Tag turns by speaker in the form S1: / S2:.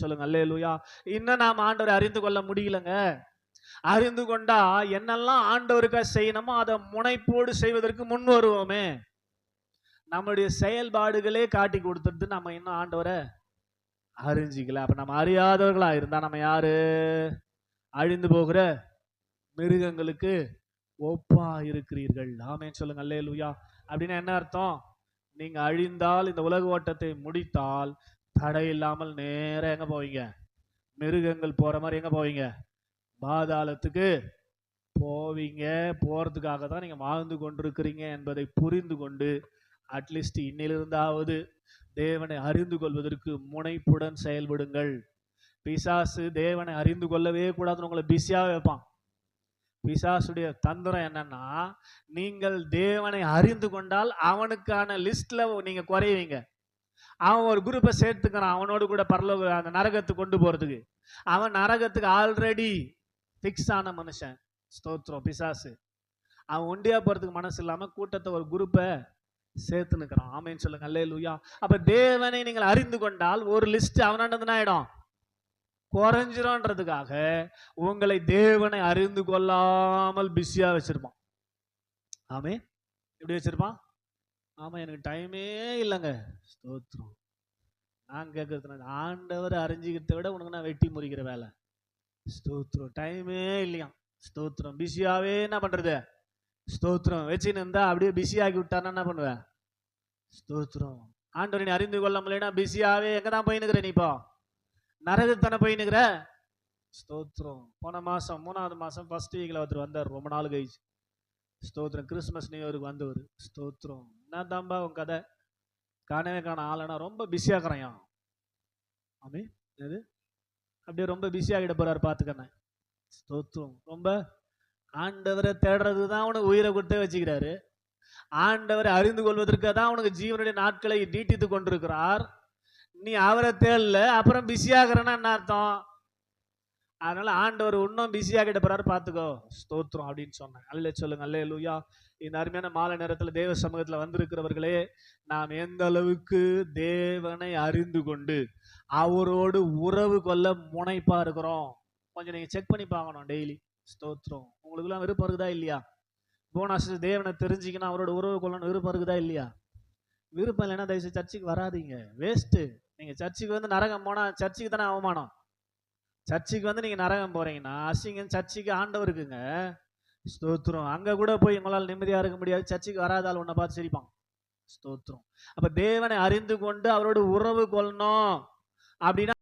S1: சொல்லுங்க அல்லேலூயா. இன்னும் நாம் ஆண்டவரை அறிந்து கொள்ள முடியலங்க. அறிந்து கொண்டா என்னெல்லாம் ஆண்டவருக்கா செய்யணுமோ அதை முனைப்போடு செய்வதற்கு முன் வருவோமே. நம்முடைய செயல்பாடுகளே காட்டி கொடுத்துட்டு நம்ம இன்னும் ஆண்டவரை அறிஞ்சிக்கல. அப்ப நம்ம அறியாதவர்களா இருந்தா நம்ம யாரு? அழிந்து போகிற மிருகங்களுக்கு ஒப்பா இருக்கிறீர்கள். ஆமென் சொல்லுங்க அல்லேலூயா. அப்படின்னா என்ன அர்த்தம்? நீங்க அழிந்தால், இந்த உலக ஓட்டத்தை முடித்தால், தடை இல்லாமல் நேரம் எங்க போவீங்க? மிருகங்கள் போற மாதிரி எங்க போவீங்க? பாதாளத்துக்கு போவீங்க. போறதுக்காக தான் நீங்க வாழ்ந்து கொண்டிருக்கிறீங்க என்பதை புரிந்து கொண்டு அட்லீஸ்ட் இன்னிலிருந்தாவது தேவனை அறிந்து கொள்வதற்கு முனைப்புடன் செயல்படுங்கள். பிசாசு தேவனை அறிந்து கொள்ளவே கூடாதுன்னு உங்களை பிஸியா வைப்பான். பிசாசுடைய தந்திரம் என்னன்னா, நீங்கள் தேவனை அறிந்து கொண்டால் அவனுக்கான லிஸ்ட்ல நீங்க குறைவீங்க. அவன் ஒரு குரூப்பை சேர்த்துக்கிறான், அவனோடு கூட பரலோக அந்த நரகத்துக்கு கொண்டு போறதுக்கு. அவன் நரகத்துக்கு ஆல்ரெடி பிக்ஸ் ஆன மனுஷன். ஸ்தோத்திரம். பிசாசு அவன் ஒண்டியா போறதுக்கு மனசு இல்லாம கூட்டத்தை ஒரு குரூப்பை சேர்த்து நிற்கிறான். ஆமென் சொல்லுங்க அல்லேலூயா. அப்ப தேவனை நீங்கள் அறிந்து கொண்டால் ஒரு லிஸ்ட் அவனாண்டது ஆயிடும், குறைஞ்சிரும்ன்றதுக்காக உங்களை தேவனை அறிந்து கொள்ளாமல் பிஸியா வச்சிருப்பான். ஆமே, எப்படி வச்சிருப்பான்? ஆமா, எனக்கு டைமே இல்லைங்க. ஸ்தோத்திரம். நான் கேட்கறது, ஆண்டவர் அறிஞ்சிக்கிறத விட உனக்கு நான் வெட்டி முறிக்கிற வேலை. ஸ்தோத்திரம். டைமே இல்லையா? ஸ்தோத்திரம். பிஸியாவே என்ன பண்றது? ஸ்தோத்திரம். வச்சுன்னு இருந்தா அப்படியே பிஸியாக்கி விட்டானா என்ன பண்ணுவேன்? ஸ்தோத்திரம். ஆண்டவரை நீ அறிந்து கொள்ள முடியலன்னா பிஸியாவே எங்க தான் போயினுக்கிற? நீ இப்போ நரகத்தானே போயினுக்கிற. ஸ்தோத்திரம். போன மாசம் 3வது மாசம் ஃபர்ஸ்ட் வீக்ல ஒருத்தர் வந்தார், ரொம்ப நாள் கழிச்சு. ஸ்தோத்திரம். கிறிஸ்துமஸ் நியூ இயருக்கு வந்தவர். ஸ்தோத்திரம். என்ன தாம்பா உன் கதை? காணவே காண ஆளுனா ரொம்ப பிஸியாக்குறையா. ஆமே, இது அப்படியே ரொம்ப பிஸியாகிட போறாரு பார்த்துக்கண்ணே. ஸ்தோத்திரம். ரொம்ப ஆண்டவரை தேடுறது தான் உனக்கு உயிரை கொடுத்தே வச்சுக்கிறாரு. ஆண்டவரை அறிந்து கொள்வதற்கு தான் உனக்கு ஜீவனுடைய நாட்களை நீட்டித்து கொண்டிருக்கிறார். நீ அவரை தேடல, அப்புறம் பிஸியாகிறன்னா என்ன அர்த்தம்? அதனால ஆண்டவர் இன்னும் பிஸியாகிட்ட போறாரு, பார்த்துக்கோ. ஸ்தோத்திரம் அப்படின்னு சொன்னேன். அல்ல சொல்லுங்க அல்லேலூயா. இந்த அருமையான மாலை நேரத்தில் தேவ சமூகத்தில் வந்திருக்கிறவர்களே, நாம் எந்த அளவுக்கு தேவனை அறிந்து கொண்டு அவரோடு உறவு கொள்ள முனைப்பா இருக்கிறோம் கொஞ்சம் நீங்க செக் பண்ணி பார்க்கணும் டெய்லி. ஸ்தோத்திரம். உங்களுக்குலாம் விருப்பம் இருக்குதா இல்லையா? போனாஸ் தேவனை தெரிஞ்சுக்கணும், அவரோட உறவு கொள்ளணும் விருப்பம் இருக்குதா இல்லையா? விருப்பம் இல்லைன்னா தயவுசெய்து சர்ச்சுக்கு வராதிங்க. வேஸ்ட்டு. நீங்க சர்ச்சுக்கு வந்து நரகம் போனா சர்ச்சுக்கு தானே அவமானம். சர்ச்சுக்கு வந்து நீங்க நரகம் போறீங்கன்னா அசிங்கம் சர்ச்சுக்கு ஆண்டவருக்குங்க. ஸ்தோத்திரம். அங்க கூட போய் உங்களால் நிம்மதியா இருக்க முடியாது. சர்ச்சுக்கு வராதால் உன்னை பார்த்து சிரிப்பான். ஸ்தோத்திரம். அப்ப தேவனை அறிந்து கொண்டு அவரோட உறவு கொள்ளணும் அப்படின்னா